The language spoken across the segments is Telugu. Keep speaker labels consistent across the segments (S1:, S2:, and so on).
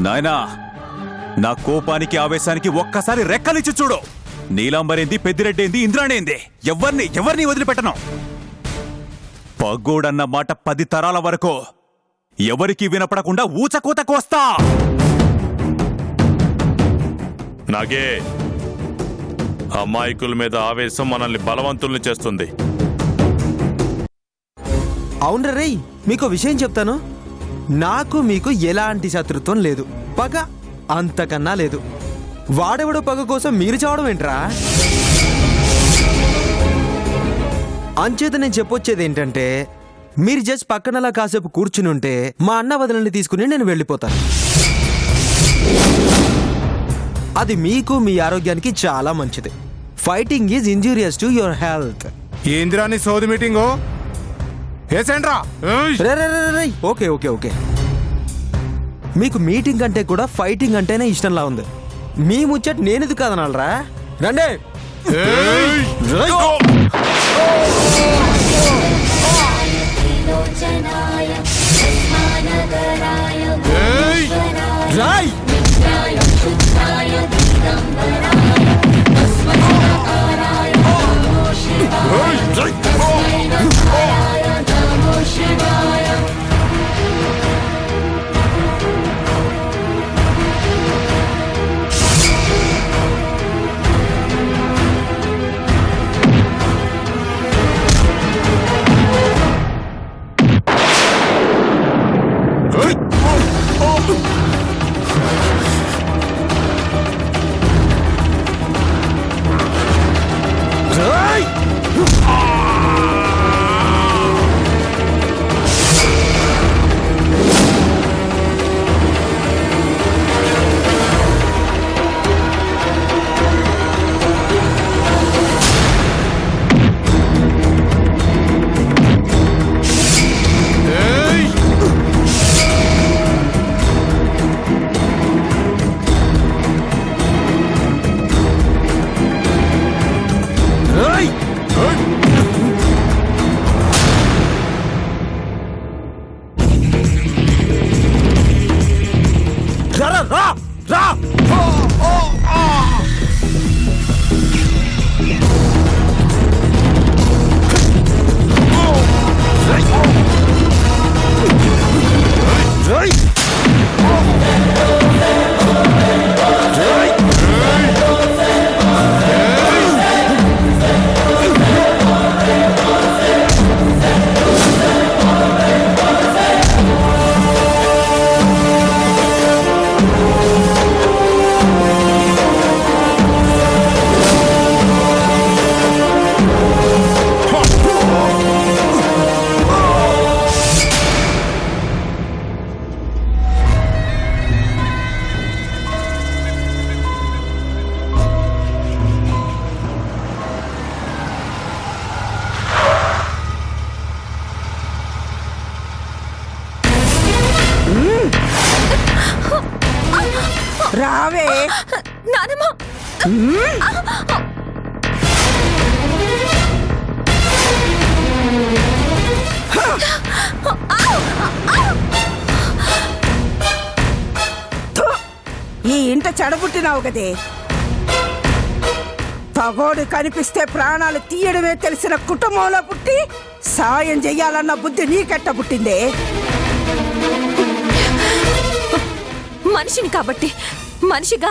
S1: నాయనా, నా కోపానికి ఆవేశానికి ఒక్కసారి రెక్కలిచ్చి చూడు. నీలాంబరేంది, పెద్దిరెడ్డేంది, ఇంద్రాణేంది, ఎవరిని వదిలిపెట్టను. పగోడన్న మాట 10 తరాల వరకు ఎవరికి వినపడకుండా ఊచకూత కోస్తా.
S2: నాగే, అమాయకుల మీద ఆవేశం మనల్ని బలవంతుల్ని చేస్తుంది.
S3: అవును రే, మీకు విషయం చెప్తాను. నాకు మీకు ఎలాంటి శత్రుత్వం లేదు, పగ అంతకన్నా లేదు. వాడెవడో పగ కోసం మీరు చావడం ఏంట్రా? అంచేత నేను చెప్పొచ్చేది ఏంటంటే, మీరు జస్ట్ పక్కనలా కాసేపు కూర్చుని ఉంటే మా అన్న వదలని తీసుకుని నేను వెళ్ళిపోతాను. అది మీకు మీ ఆరోగ్యానికి చాలా మంచిది. Fighting is injurious to your health.
S4: ఏందిరాని సోది మీటింగు ఏసేంట్రా?
S3: ఓకే ఓకే ఓకే, మీకు మీటింగ్ అంటే కూడా ఫైటింగ్ అంటేనే ఇష్టంలా ఉంది. మీ ముచ్చట నేనెందుకు కాదనాలరా? రండి. రాయ్
S5: రావే
S6: నానమ్మ.
S5: ఈ ఇంట చెడబుట్టినావు కదే. పగోడు కనిపిస్తే ప్రాణాలు తీయడమే తెలిసిన కుటుంబంలో పుట్టి సాయం చెయ్యాలన్న బుద్ధి నీకెట్ట పుట్టిందే?
S6: మనిషిని కాబట్టి, మనిషిగా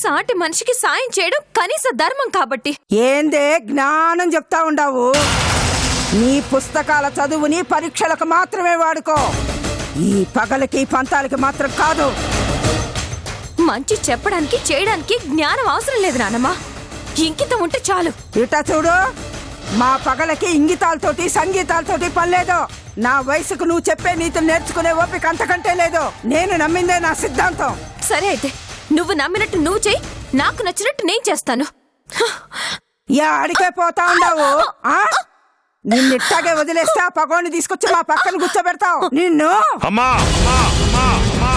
S6: సాటి మనిషికి సాయం చేయడం కనీస ధర్మం కాబట్టి.
S5: ఏందే జ్ఞానం చెప్తా ఉండావు? నీ పుస్తకాల చదువుని పరీక్షలకు మాత్రమే వాడుకో, ఈ పగలకి పంతాలకి మాత్రం కాదు.
S6: మంచి చెప్పడానికి చేయడానికి జ్ఞానం అవసరం లేదు నానమ్మ, ఇంకితం ఉంటే చాలు.
S5: ఇట చూడు, మా పగలకి ఇంగితాలతోటి సంగీతాలతోటి పనిలేదు. నా వయసుకు నువ్వు చెప్పే నీతులు నేర్చుకునే ఓపిక అంతకంటే లేదు. నేను నమ్మిందే నా సిద్ధాంతం.
S6: సరే అయితే నువ్వు నమ్మినట్టు నువ్వు చెయ్యి, నాకు నచ్చినట్టు నేను చేస్తాను.
S5: యా అడిగే పోతా ఉండవు. నిన్నిట్టాగే వదిలేస్తే ఆ పగోని తీసుకొచ్చి మా పక్కన కూర్చోబెడతావు నిన్ను.
S2: అమ్మా అమ్మా అమ్మా అమ్మా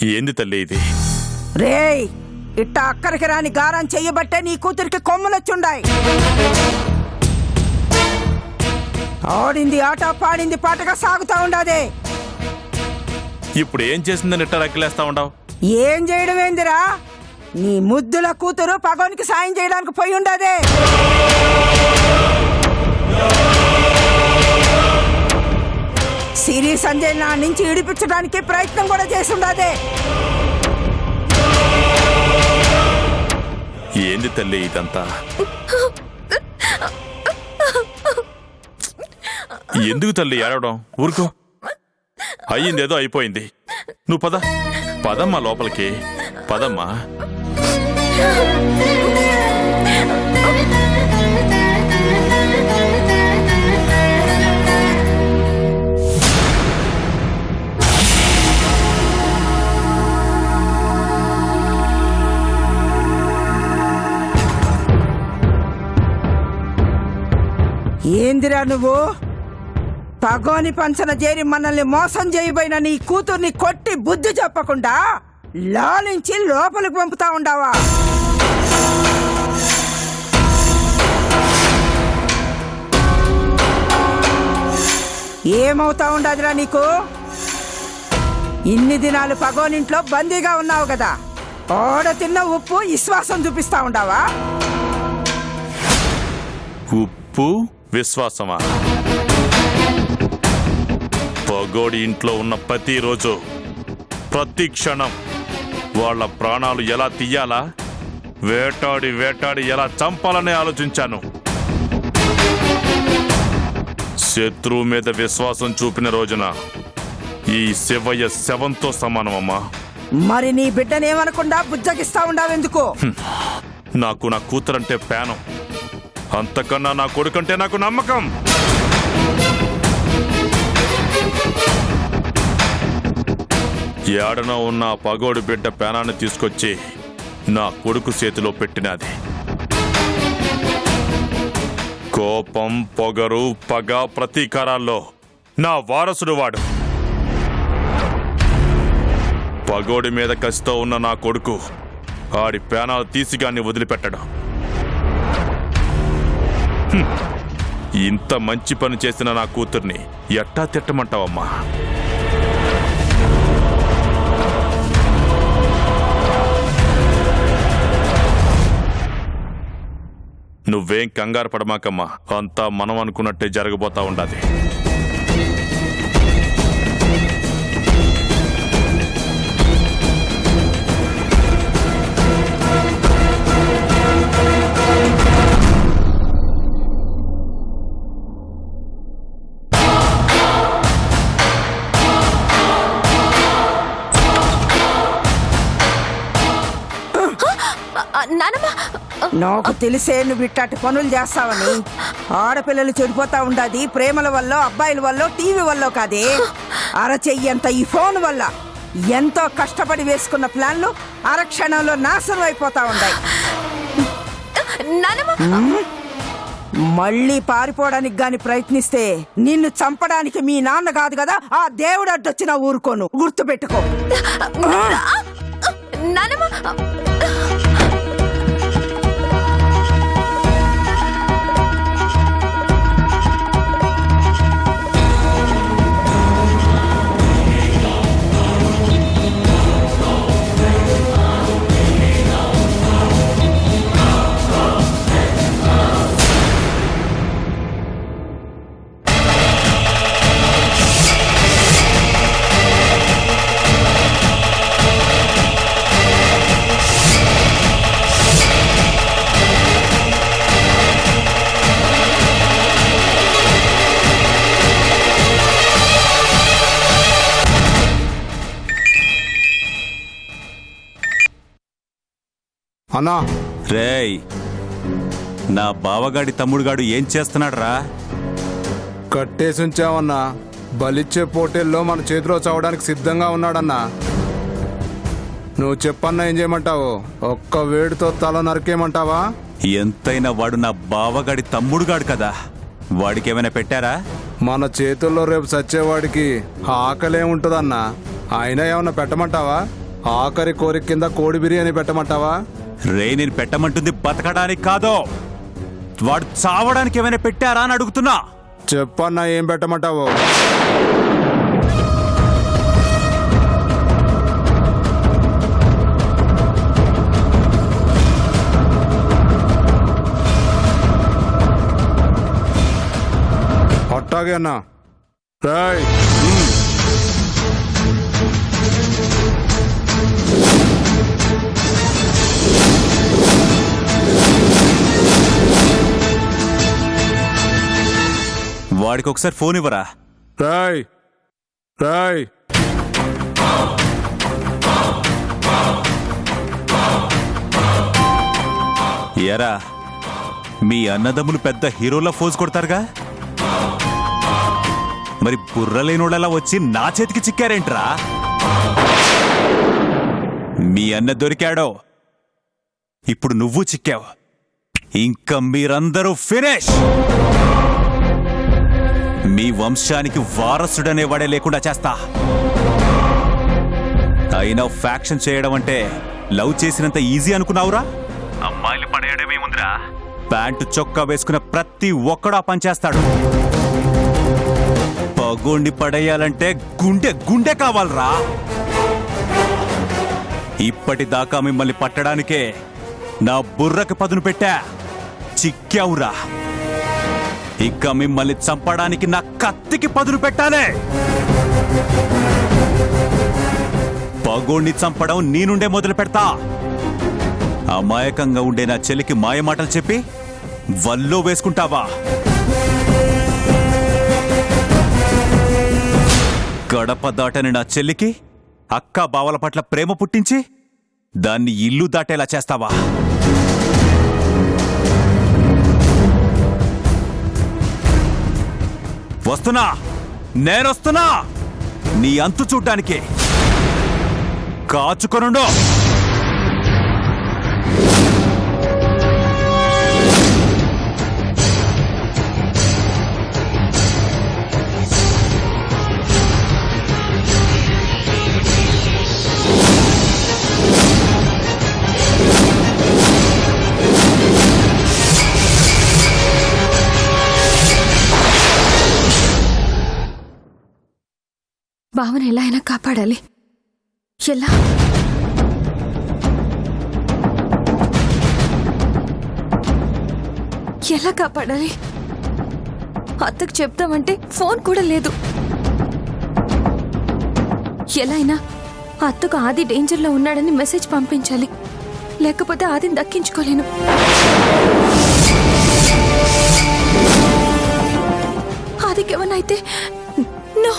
S2: ఏంది తల్లి ఇది?
S5: రేయ్, ఇట్ట అక్కడికి రాని గారం చెయ్యబట్టే నీ కూతురికి కొమ్ములొచ్చుండాయి. ఆడింది ఆట, పాడింది పాటగా సాగుతా ఉండాదే.
S2: ఇప్పుడు ఏం చేసిందని ఇట్ట రక్కిలేస్తా ఉండవు?
S5: ఏం చేయడం ఏందిరా? నీ ముద్దుల కూతురు పగోనికి సాయం చేయడానికి పోయి ఉండదే. సిరి సంజయ్ నా నుంచి ఇడిపించడానికి ప్రయత్నం కూడా చేసి ఉండదే.
S2: ఏంది తల్లి ఇదంతా? ఎందుకు తల్లి ఏడవడం? ఊరుకో, అయ్యిందేదో అయిపోయింది. నువ్వు పదమ్మా లోపలికి, పదమ్మా.
S5: ఏందిరా నువ్వు? పగోని పంచన చేరి మనల్ని మోసం చేయబోయిన నీ కూతుర్ని కొట్టి బుద్ధి చెప్పకుండా లాలించి లోపలికి పంపుతా ఉండావా? ఏమవుతా ఉండదురా నీకు? ఇన్ని దినాలు పగోనింట్లో బందీగా ఉన్నావు కదా, ఓడ తిన్న ఉప్పు విశ్వాసం చూపిస్తా ఉండావా?
S2: ఉప్పు విశ్వాసమా? పగోడి ఇంట్లో ఉన్న ప్రతిరోజు, ప్రతి క్షణం వాళ్ళ ప్రాణాలు ఎలా తీయాలా, వేటాడి వేటాడి ఎలా చంపాలని ఆలోచించాను. శత్రువు మీద విశ్వాసం చూపిన రోజున ఈ శివయ్య శవంతో సమానమమ్మా.
S5: మరి నీ బిడ్డనేమనకుండా బుజ్జగిస్తా ఉండావెందుకు?
S2: నాకు నా కూతురంటే ప్యానం, అంతకన్నా నా కొడుకంటే నాకు నమ్మకం. ఏడన ఉన్న పగోడు బిడ్డ పేనాన్ని తీసుకొచ్చి నా కొడుకు చేతిలో పెట్టినది. కోపం, పొగరు, పగ, ప్రతీకారాల్లో నా వారసుడు వాడు. పగోడి మీద కసితో ఉన్న నా కొడుకు ఆడి పేనాలు తీసిగాన్ని వదిలిపెట్టడం. ఇంత మంచి పని చేసిన నా కూతుర్ని ఎట్టా తిట్టమంటావమ్మా? నువ్వేం కంగారు పడమాకమ్మా, అంతా మనం అనుకున్నట్టే జరగబోతా ఉండాది.
S5: నాకు తెలిసే నువ్వు ఇట్టాటి పనులు చేస్తావని. ఆడపిల్లలు చెడిపోతా ఉండాది ప్రేమల వల్ల, అబ్బాయిల వల్ల, టీవీ వల్ల కాదే, అరచెయ్యంత ఈ ఫోన్ వల్ల. ఎంతో కష్టపడి వేసుకున్న ప్లాన్లు అరక్షణంలో నాశనం అయిపోతా ఉన్నాయి. మళ్ళీ పారిపోవడానికి గాని ప్రయత్నిస్తే నిన్ను చంపడానికి మీ నాన్న కాదు కదా ఆ దేవుడు అడ్డొచ్చినా ఊరుకోను, గుర్తుపెట్టుకో.
S4: అన్నా,
S1: రేయ్, నా బావగాడి తమ్ముడుగాడు ఏం చేస్తున్నాడు రా?
S4: కట్టేసి ఉంచావన్నా. బలిచ్చే పోటీల్లో మన చేతిలో చావడానికి సిద్ధంగా ఉన్నాడన్నా. నువ్వు చెప్పన్నా, ఏం చేయమంటావు? ఒక్క వేడితో తల నరికేయమంటావా?
S1: ఎంతైనా వాడు నా బావగాడి తమ్ముడుగాడు కదా, వాడికి ఏమైనా పెట్టారా?
S4: మన చేతుల్లో రేపు చచ్చేవాడికి ఆకలే ఉంటుందన్నా. అయినా ఏమన్నా పెట్టమంటావా? ఆఖరి కోరిక కింద కోడి బిర్యానీ పెట్టమంటావా?
S1: రే నేను పెట్టమంటుంది బతకడానికి కాదో, వాడు చావడానికి ఏమైనా పెట్టారా అని అడుగుతున్నా.
S4: చెప్పన్నా, ఏం పెట్టమంటావు? అట్టాగే అన్నా. రాయ్.
S1: వాడికి ఒకసారి ఫోన్ ఇవ్వరా.
S4: రాయ్ రాయ్.
S1: ఎరా, మీ అన్నదమ్ములు పెద్ద హీరోలా ఫోజ్ కొడతారుగా, మరి బుర్రలేనోళ్ళలా వచ్చి నా చేతికి చిక్కారేంట్రా? మీ అన్న దొరికాడో, ఇప్పుడు నువ్వు చిక్కావు. ఇంకా మీరందరూ ఫినిష్. మీ వంశానికి వారసుడనేవాడే లేకుండా చేస్తా. అయినా ఫ్యాక్షన్ చేయడం అంటే లవ్ చేసినంత ఈజీ అనుకున్నావురా? అమ్మాయిలు పడేయడమే ఉందిరా. ప్యాంటు చొక్కా వేసుకున్న ప్రతి ఒక్కడు ఆ పని చేస్తాడు. పగోండి పడేయాలంటే గుండె గుండె కావాలరా. ఇప్పటిదాకా మిమ్మల్ని పట్టడానికే నా బుర్రకు పదును పెట్టా, చిక్కావురా. ఇక మిమ్మల్ని చంపడానికి నా కత్తికి పదును పెట్టాలే. పగోణ్ణి చంపడం నీ నుండే మొదలు పెడతా. అమాయకంగా ఉండే నా చెల్లికి మాయమాటలు చెప్పి వల్లో వేసుకుంటావా? గడప దాటని నా చెల్లికి అక్కా బావల పట్ల ప్రేమ పుట్టించి దాన్ని ఇల్లు దాటేలా చేస్తావా? వస్తున్నా, నేనొస్తున్నా నీ అంతు చూడ్డానికి. కాచుకొనుండు.
S6: బావని ఎలా అయినా కాపాడాలి. ఎలా? ఎలా కాపాడాలి? అత్తకు చెప్తామంటే ఫోన్ కూడా లేదు. ఎలా అయినా అత్తకు ఆది డేంజర్లో ఉన్నాడని మెసేజ్ పంపించాలి, లేకపోతే ఆదిని దక్కించుకోలేను. ఆదికేమన్నా అయితే నో,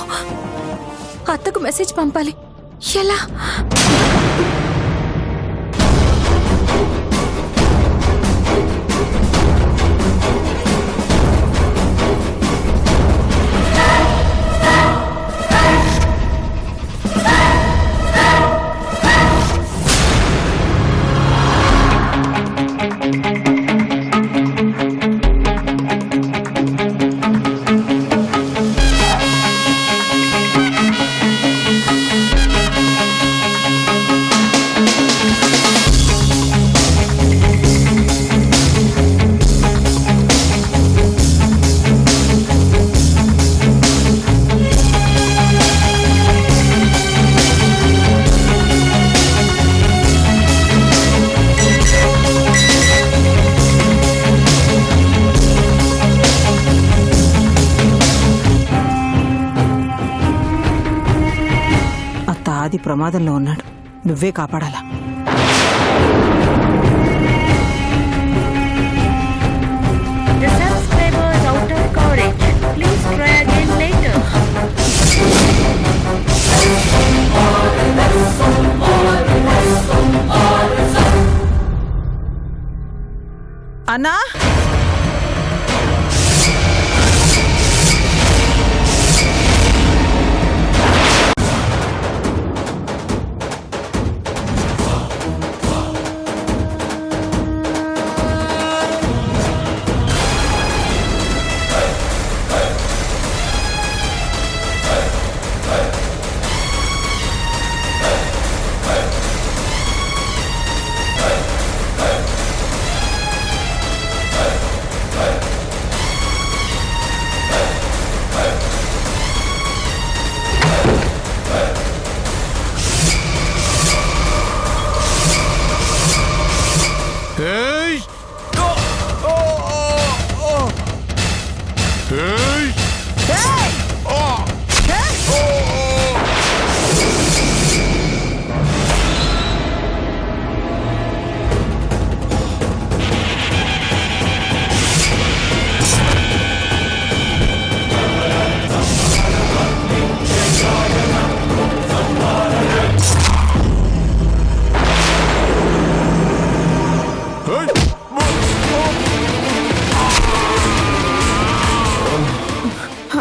S6: అత్తకు మెసేజ్ పంపాలి. ఎలా?
S5: ఆది ప్రమాదంలో ఉన్నాడు, నువ్వే కాపాడాలా.
S7: The subscriber is out of coverage. Please try again later.
S5: అన్నా,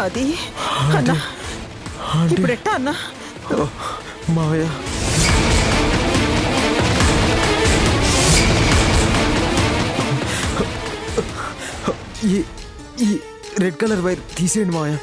S5: అది అన్నా ఇప్పుడు ఎట్టా అన్నా?
S3: ఓ, మావయ్య ఈ రెడ్ కలర్ వైర్ తీసేయండి మావయ్య.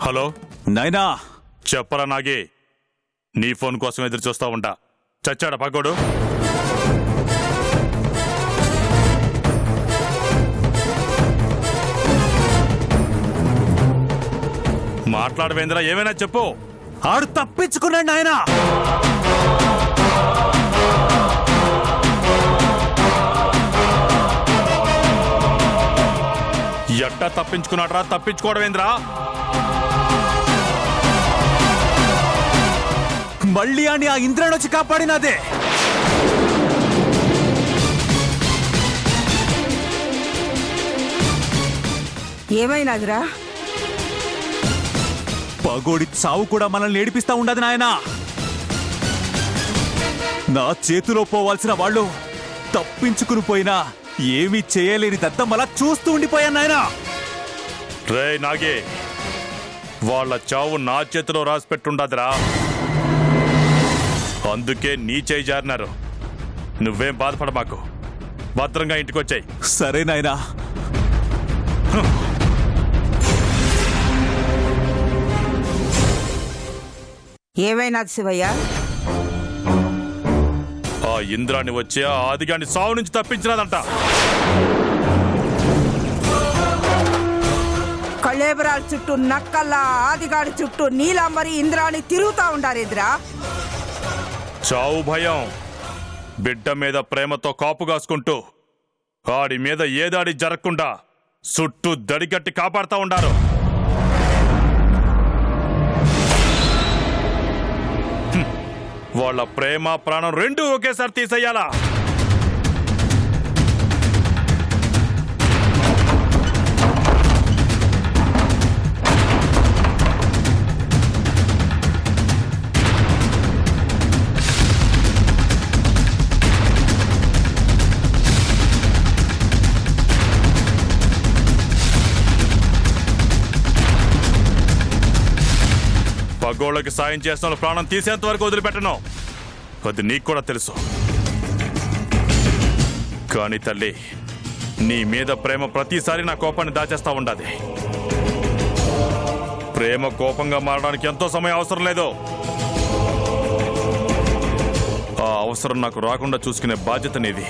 S2: హలో
S1: నాయనా,
S2: చెప్పరా నాగి, నీ ఫోన్ కోసం ఎదురు చూస్తా ఉంటా. చచ్చాడా పగ్గోడు? మాట్లాడవేంద్రా, ఏమైనా చెప్పు.
S1: ఆడు తప్పించుకున్నాడు నాయనా.
S2: ఎట్టా తప్పించుకున్నాడ్రా? తప్పించుకోవడమేంద్రా?
S1: మళ్ళీ అని ఆ ఇంద్రాన్ని వచ్చి కాపాడినదే.
S5: ఏమైనాదిరా?
S1: పగోడి చావు కూడా మనల్ని ఏడిపిస్తా ఉండదు నాయనా. నా చేతిలో పోవాల్సిన వాళ్ళు తప్పించుకుని పోయినా ఏమీ చేయలేని దద్దమ్మలా చూస్తూ ఉండిపోయాను నాయనా.
S2: రే నాగి, వాళ్ళ చావు నా చేతిలో రాసి పెట్టుండదురా. అందుకే నీ చేయి జారినారు. నువ్వేం బాధపడ మాకు. భద్రంగా ఇంటికొచ్చాయి.
S1: సరే నాయనా.
S5: ఏమైనాది శివయ్య?
S2: ఆ ఇంద్రాన్ని వచ్చి ఆ ఆదిగాని సావు నుంచి తప్పించినదంట.
S5: కళేబరాల చుట్టూ నక్కల్లా ఆదిగాడి చుట్టూ నీలాంబరి ఇంద్రాని తిరుగుతా ఉండారేదిరా.
S2: చావు భయం, బిడ్డ మీద ప్రేమతో కాపు కాసుకుంటూ ఆడి మీద ఏదాడి జరగకుండా చుట్టూ దడిగట్టి కాపాడుతా ఉండారు. వాళ్ళ ప్రేమ ప్రాణం రెండూ ఒకేసారి తీసేయాలా? పగోళ్ళకి సాయం చేసిన ప్రాణం తీసేంత వరకు వదిలిపెట్టను. అది నీకు కూడా తెలుసు. కానీ తల్లి, నీ మీద ప్రేమ ప్రతిసారి నా కోపాన్ని దాచేస్తా ఉండాది. ప్రేమ కోపంగా మారడానికి ఎంతో సమయం అవసరం లేదు. ఆ అవసరం నాకు రాకుండా చూసుకునే బాధ్యత నీది.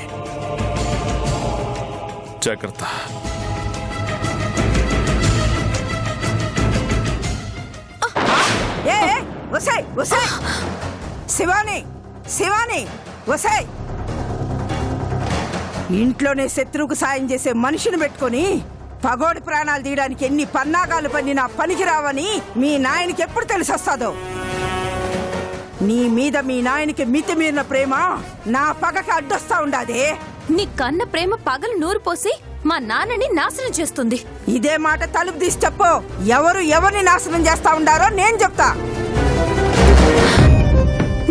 S2: జాగ్రత్త.
S5: శివాని, శివాని, వసాయ్. ఇంట్లోనే శత్రువుకు సాయం చేసే మనిషిని పెట్టుకొని పగోడి ప్రాణాలు తీయడానికి ఎన్ని పన్నాగాలు పన్నినా పనికి రావని మీ నాయనకి ఎప్పుడు తెలిసొస్తాదో. నీ మీద మీ నాయనకి మితిమీరిన ప్రేమ నా పగకి అడ్డొస్తా ఉండాదే.
S6: నీ కన్న ప్రేమ పగలు నూరు పోసి మా నాన్నని నాశనం చేస్తుంది.
S5: ఇదే మాట తలుపు తీసి చెప్పు. ఎవరు ఎవరిని నాశనం చేస్తా ఉండారో నేను చెప్తా.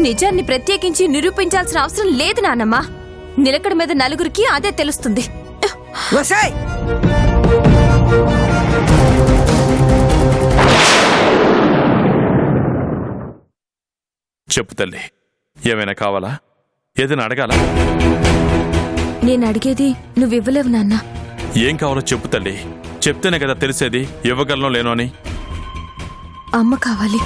S6: నిజాన్ని ప్రత్యేకించి నిరూపించాల్సిన అవసరం లేదు నానమ్మ. నిలకడ మీద నలుగురికి అదే తెలుస్తుంది.
S5: వసాయ్
S2: చెప్పు తల్లి, ఏమైనా కావాలా? ఏదైనా అడగాలా?
S6: నేను అడిగేది నువ్వివ్వలేవు నాన్న.
S2: ఏం కావాలో చెప్పు తల్లి, చెప్తేనే కదా తెలిసేది ఇవ్వగలను లేను అని.
S6: అమ్మ కావాలి.